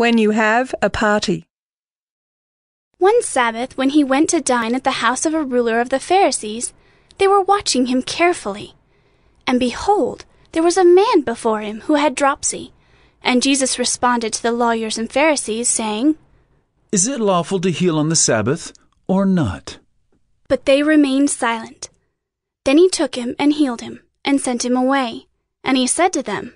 When you have a party. One Sabbath, when he went to dine at the house of a ruler of the Pharisees, they were watching him carefully. And behold, there was a man before him who had dropsy. And Jesus responded to the lawyers and Pharisees, saying, Is it lawful to heal on the Sabbath or not? But they remained silent. Then he took him and healed him, and sent him away. And he said to them,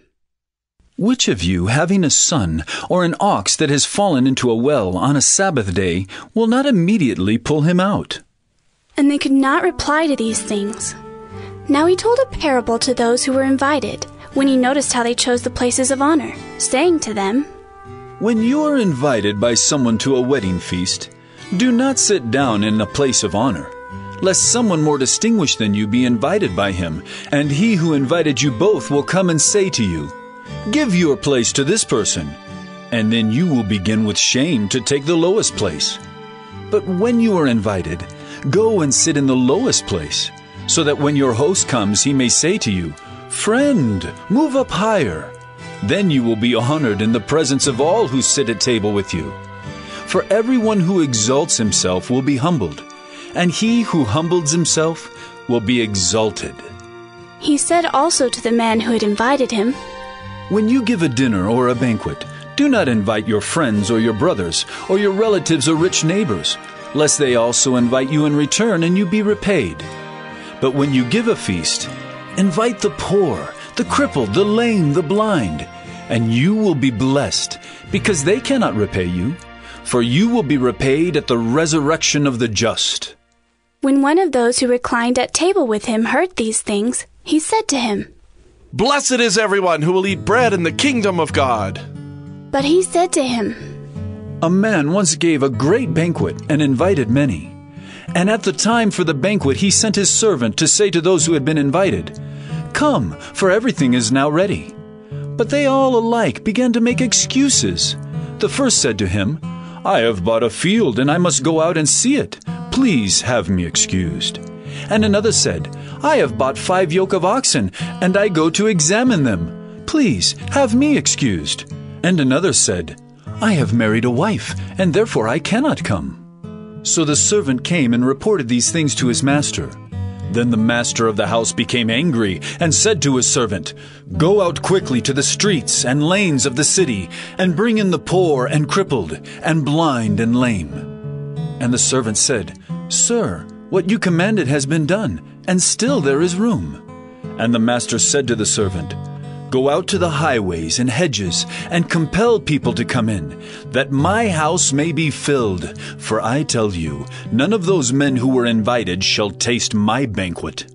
Which of you, having a son, or an ox that has fallen into a well on a Sabbath day, will not immediately pull him out? And they could not reply to these things. Now he told a parable to those who were invited, when he noticed how they chose the places of honor, saying to them, When you are invited by someone to a wedding feast, do not sit down in a place of honor, lest someone more distinguished than you be invited by him, and he who invited you both will come and say to you, Give your place to this person, and then you will begin with shame to take the lowest place. But when you are invited, go and sit in the lowest place, so that when your host comes he may say to you, Friend, move up higher. Then you will be honored in the presence of all who sit at table with you. For everyone who exalts himself will be humbled, and he who humbles himself will be exalted. He said also to the man who had invited him, When you give a dinner or a banquet, do not invite your friends or your brothers or your relatives or rich neighbors, lest they also invite you in return and you be repaid. But when you give a feast, invite the poor, the crippled, the lame, the blind, and you will be blessed, because they cannot repay you, for you will be repaid at the resurrection of the just. When one of those who reclined at table with him heard these things, he said to him, Blessed is everyone who will eat bread in the kingdom of God. But he said to him, A man once gave a great banquet and invited many. And at the time for the banquet he sent his servant to say to those who had been invited, Come, for everything is now ready. But they all alike began to make excuses. The first said to him, I have bought a field and I must go out and see it. Please have me excused. And another said, I have bought 5 yoke of oxen, and I go to examine them. Please have me excused. And another said, I have married a wife, and therefore I cannot come. So the servant came and reported these things to his master. Then the master of the house became angry and said to his servant, Go out quickly to the streets and lanes of the city, and bring in the poor and crippled, and blind and lame. And the servant said, Sir, what you commanded has been done, and still there is room. And the master said to the servant, Go out to the highways and hedges, and compel people to come in, that my house may be filled. For I tell you, none of those men who were invited shall taste my banquet.